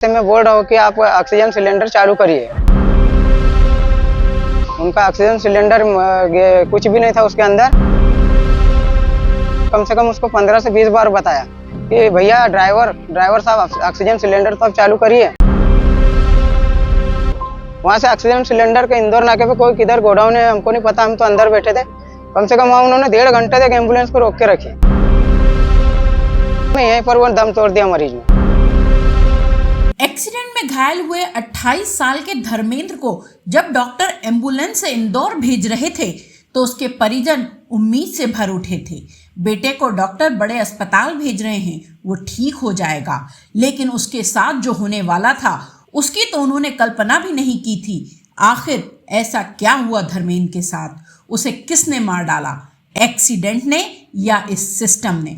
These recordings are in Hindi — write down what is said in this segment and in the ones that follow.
मैं बोल रहा हूँ कि आप ऑक्सीजन सिलेंडर चालू करिए। उनका ऑक्सीजन सिलेंडर कुछ भी नहीं था उसके अंदर। कम से कम उसको 15 से 20 बार बताया कि भैया ड्राइवर साहब ऑक्सीजन सिलेंडर तो आप चालू करिए। वहाँ से ऑक्सीजन सिलेंडर के इंदौर नाके पे कोई किधर गोडाउन है हमको नहीं पता, हम तो अंदर बैठे थे। कम से कम वहाँ उन्होंने 1.5 घंटे तक एम्बुलेंस को रोक के रखी। यहीं पर वो दम तोड़ दिया मरीज ने। एक्सीडेंट में घायल हुए 28 साल के धर्मेंद्र को जब डॉक्टर एम्बुलेंस से इंदौर भेज रहे थे तो उसके परिजन उम्मीद से भर उठे थे। बेटे को डॉक्टर बड़े अस्पताल भेज रहे हैं, वो ठीक हो जाएगा। लेकिन उसके साथ जो होने वाला था उसकी तो उन्होंने कल्पना भी नहीं की थी। आखिर ऐसा क्या हुआ धर्मेंद्र के साथ? उसे किसने मार डाला, एक्सीडेंट ने या इस सिस्टम ने?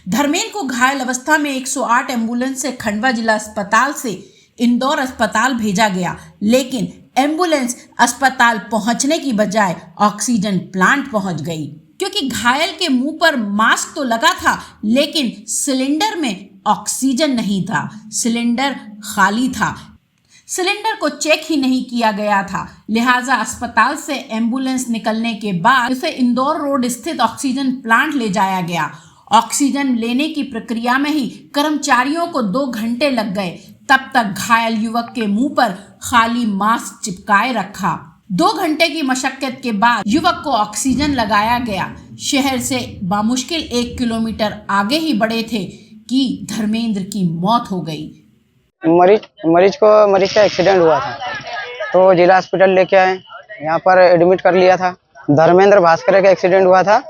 धर्मेंद्र को घायल अवस्था में 108 एम्बुलेंस से खंडवा जिला अस्पताल से इंदौर अस्पताल भेजा गया, लेकिन एम्बुलेंस अस्पताल पहुंचने की बजाय ऑक्सीजन प्लांट पहुंच गई, क्योंकि घायल के मुंह पर मास्क तो लगा था लेकिन सिलेंडर में ऑक्सीजन नहीं था। सिलेंडर खाली था, सिलेंडर को चेक ही नहीं किया गया था। लिहाजा अस्पताल से एम्बुलेंस निकलने के बाद उसे इंदौर रोड स्थित ऑक्सीजन प्लांट ले जाया गया। ऑक्सीजन लेने की प्रक्रिया में ही कर्मचारियों को 2 घंटे लग गए। तब तक घायल युवक के मुंह पर खाली मास्क चिपकाए रखा। 2 घंटे की मशक्कत के बाद युवक को ऑक्सीजन लगाया गया। शहर से बामुश्किल 1 किलोमीटर आगे ही बढ़े थे कि धर्मेंद्र की मौत हो गई। मरीज का एक्सीडेंट हुआ था तो जिला हॉस्पिटल लेके आए, यहाँ पर एडमिट कर लिया था। धर्मेंद्र भास्कर का एक्सीडेंट हुआ था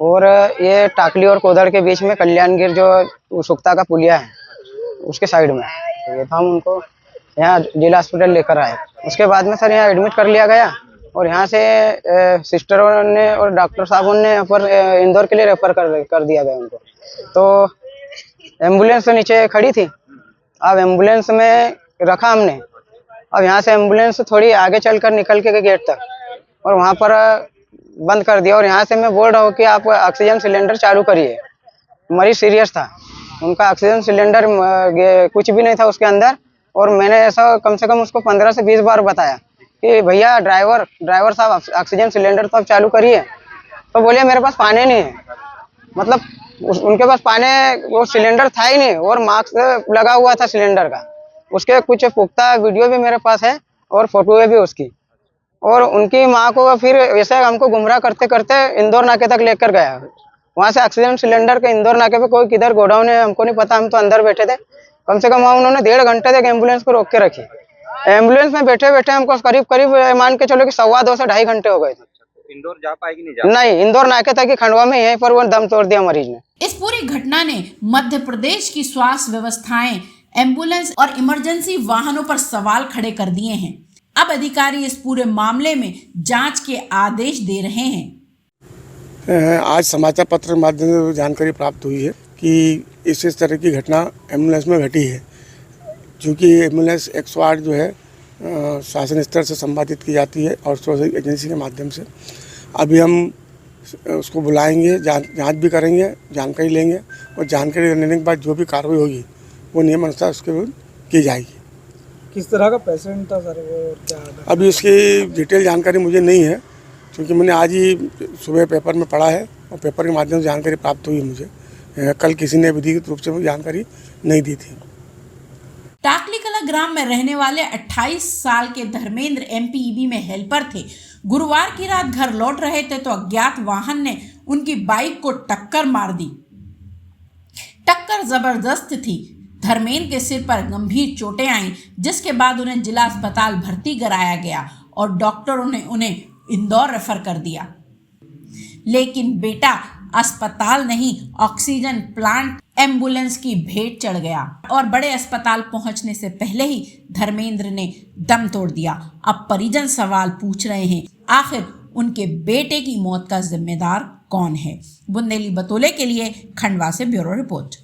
और ये टाकली और कोदड़ के बीच में कल्याणगिर जो सुक्ता का पुलिया है उसके साइड में, तो ये था। हम उनको यहाँ जिला हॉस्पिटल लेकर आए। उसके बाद में सर यहाँ एडमिट कर लिया गया और यहाँ से सिस्टरों ने और डॉक्टर साहबों ने यहाँ पर इंदौर के लिए रेफर कर दिया गया उनको। तो एम्बुलेंस तो नीचे खड़ी थी, अब एम्बुलेंस में रखा हमने। अब यहाँ से एम्बुलेंस थोड़ी आगे चलकर निकल के गेट तक और वहाँ पर बंद कर दिया। और यहाँ से मैं बोल रहा हूँ कि आप ऑक्सीजन सिलेंडर चालू करिए। मरीज सीरियस था, उनका ऑक्सीजन सिलेंडर कुछ भी नहीं था उसके अंदर। और मैंने ऐसा कम से कम उसको 15 से 20 बार बताया कि भैया ड्राइवर साहब ऑक्सीजन सिलेंडर तो आप चालू करिए। तो बोलिए मेरे पास पानी नहीं है, मतलब उनके पास पानी, वो सिलेंडर था ही नहीं और मास्क लगा हुआ था सिलेंडर का। उसके कुछ पुख्ता वीडियो भी मेरे पास है और फोटो भी उसकी। और उनकी माँ को फिर ऐसे हमको गुमराह करते करते इंदौर नाके तक लेकर गया। वहाँ से ऑक्सीजन सिलेंडर के इंदौर नाके पे कोई किधर गोडाउन है हमको नहीं पता, हम तो अंदर बैठे थे। कम से कम वहाँ उन्होंने 1.5 घंटे तक एम्बुलेंस को रोक के रखी। एम्बुलेंस में बैठे बैठे हमको करीब मान के चलो कि 2.25 से 2.5 घंटे हो गए थे। इंदौर जा पाएगी नहीं? नहीं, इंदौर नाके तक ही खंडवा में यहीं पर वो दम तोड़ दिया मरीज ने। इस पूरी घटना ने मध्य प्रदेश की स्वास्थ्य व्यवस्थाएं, एम्बुलेंस और इमरजेंसी वाहनों पर सवाल खड़े कर दिए हैं। अब अधिकारी इस पूरे मामले में जांच के आदेश दे रहे हैं। आज समाचार पत्र के माध्यम से जानकारी प्राप्त हुई है कि इस तरह की घटना एम्बुलेंस में घटी है। क्योंकि एम्बुलेंस 108 जो है शासन स्तर से संपादित की जाती है और सोशल एजेंसी के माध्यम से। अभी हम उसको बुलाएंगे, जांच भी करेंगे, जानकारी लेंगे और जानकारी लेने के बाद जो भी कार्रवाई होगी वो नियम अनुसार उसके विरुद्ध की जाएगी। किस तरह का पेशेंट था सर वो, और क्या? अभी उसकी डिटेल जानकारी मुझे नहीं है, क्योंकि मैंने आज ही सुबह पेपर में पढ़ा है और पेपर के माध्यम से जानकारी प्राप्त हुई मुझे। कल किसी ने विधिवत रूप से जानकारी नहीं दी थी। टाकली कला ग्राम में रहने वाले 28 साल के धर्मेंद्र एमपीईबी में हेल्पर थे। गुरुवार की रात घर लौट रहे थे तो अज्ञात वाहन ने उनकी बाइक को टक्कर मार दी। टक्कर जबरदस्त थी। धर्मेंद्र के सिर पर गंभीर चोटें आईं, जिसके बाद उन्हें जिला अस्पताल भर्ती कराया गया और डॉक्टरों ने उन्हें इंदौर रेफर कर दिया। लेकिन बेटा अस्पताल नहीं, ऑक्सीजन प्लांट एम्बुलेंस की भेंट चढ़ गया और बड़े अस्पताल पहुंचने से पहले ही धर्मेंद्र ने दम तोड़ दिया। अब परिजन सवाल पूछ रहे हैं, आखिर उनके बेटे की मौत का जिम्मेदार कौन है? बुंदेली बतौले के लिए खंडवा से ब्यूरो रिपोर्ट।